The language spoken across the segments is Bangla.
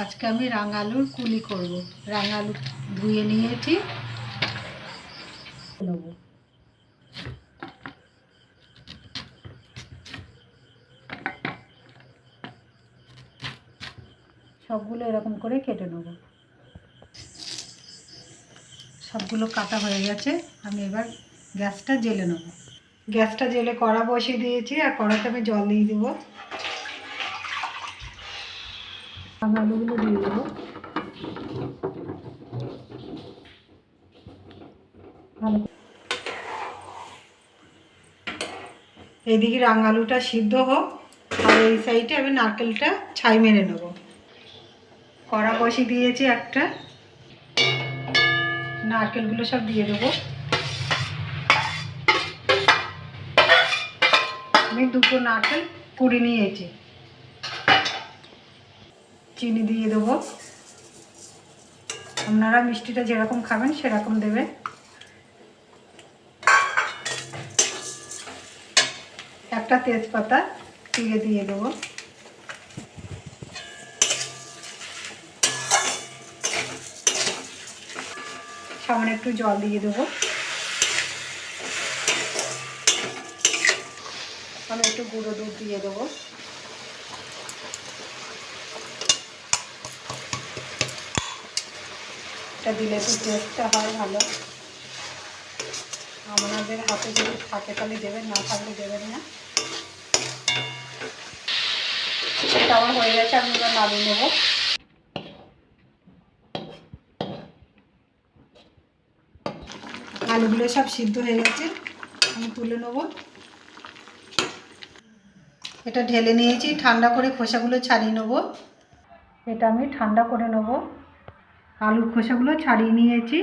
আজকে আমি রাঙালুর কুলি করব। রাঙালু ধুয়ে নিয়েছি, নেব। সবগুলো এরকম করে কেটে নেব। সবগুলো কাটা হয়ে গেছে, আমি এবার গ্যাসটা জ্বেলে নেব। গ্যাসটা জ্বেলে কড়া বসিয়ে দিয়েছি, আর কড়াতে আমি জল দিয়ে দেবো। রাঙালুগুলো দিয়ে দেবো। ভালো, এইদিকে রাঙালুটা সিদ্ধ হোক, আর এই সাইডে আমি নারকেলটা ছাই মেরে নেব। কড়া বসিয়ে দিয়েছি একটা, নারকেলগুলো সব দিয়ে দেবো। আমি দুটো নারকেল কুড়ি নিয়েছি। চিনি দিয়ে দেবো, আপনারা মিষ্টিটা যেরকম খাবেন সেরকম দেবেন। একটা তেজপাতা চিড়ে দিয়ে দেবো। সামান্য একটু জল দিয়ে দেবো। আমি একটু গুঁড়ো দুধ দিয়ে দেবো। এটা দিলে একটু টেস্টটা হয় ভালো। আপনাদের হাতে যদি থাকে তাহলে দেবেন, না থাকলে দেবেন না। এটা আমার হয়ে গেছে, আমি এবার নামিয়ে নেবো। আলুগুলো সব সিদ্ধ হয়ে গেছে, আমি তুলে নেবো। এটা ঢেলে নিয়েছি, ঠান্ডা করে খোসাগুলো ছাড়িয়ে নেবো। এটা আমি ঠান্ডা করে নেবো। আলুর খোসাগুলো ছাড়িয়ে নিয়েছি,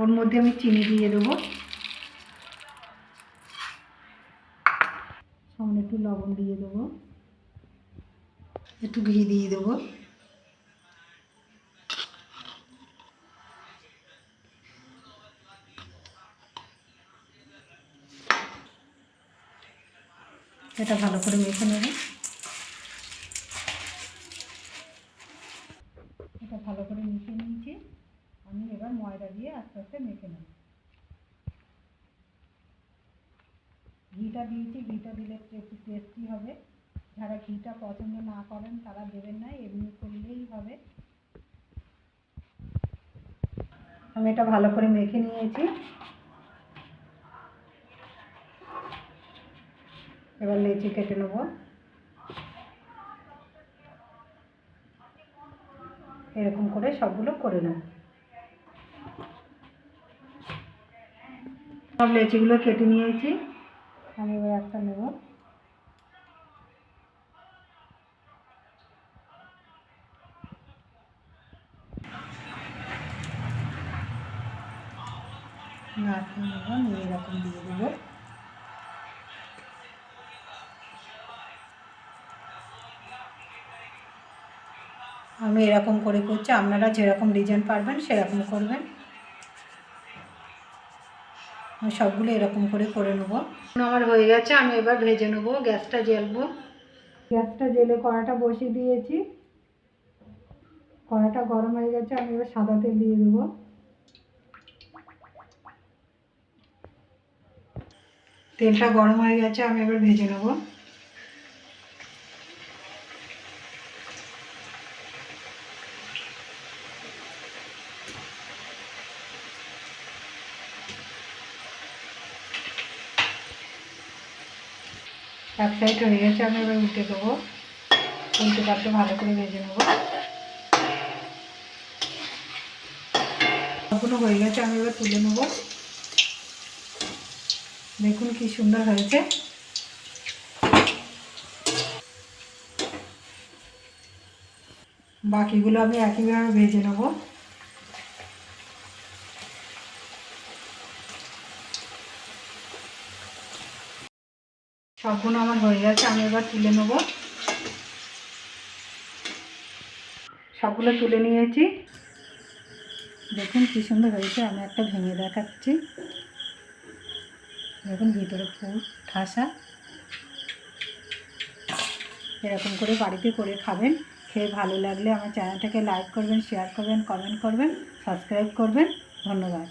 ওর মধ্যে আমি চিনি দিয়ে দেবো। সামনে একটু লবণ দিয়ে দেবো, একটু ঘি দিয়ে দেবো। এটা ভালো করে মেখে নেব। এটা ভালো করে মিশিয়ে নিয়েছি, আমি এবার ময়দা দিয়ে আস্তে আস্তে মেখে নেব। ঘিটা দিয়েছি, ঘিটা দিলে একটু টেস্টি হবে। যারা ঘিটা পছন্দ না করেন তারা দেবেন না, এমনি করলেই হবে। আমি এটা ভালো করে মেখে নিয়েছি। এবার লেচি কেটে নেব। এরকম করে সবগুলো করে নেব। সব লেচিগুলো কেটে নিয়েছি, আমি এবার একটা নেব। নারকেল নেব, নিয়ে এরকম দিয়ে দেবো। আমি এরকম করে করছি, আপনারা যেরকম ডিজাইন পারবেন সেরকম করবেন। আমি সবগুলো এরকম করে নেব। আমার হয়ে গেছে, আমি এবার ভেজে নেব। গ্যাসটা জ্বালবো। গ্যাসটা জ্বেলে কড়াটা বসিয়ে দিয়েছি। কড়াটা গরম হয়ে গেছে, আমি এবার সাদা তেল দিয়ে দেবো। তেলটা গরম হয়ে গেছে, আমি এবার ভেজে নেব। এক সাইড হয়ে গেছে, আমি এবার উল্টে দেবো। উল্টে পাল্টে ভালো করে ভেজে নেব। সবগুলো হয়ে গেছে, আমি এবার তুলে নেব। দেখুন কি সুন্দর হয়েছে। বাকিগুলো আমি একইভাবে ভেজে নেব। সবগুলো আমার হয়ে গেছে, আমি এবার তুলে নেব। সবগুলো তুলে নিয়েছি। দেখুন কি সুন্দর হয়েছে, আমি একটা ভেঙে দেখাচ্ছি। দেখুন ভিতরে ফুল ঠাসা। এরকম করে বাড়িতে করে খাবেন, খেয়ে ভালো লাগলে আমার চ্যানেলটাকে লাইক করবেন, শেয়ার করবেন, কমেন্ট করবেন, সাবস্ক্রাইব করবেন। ধন্যবাদ।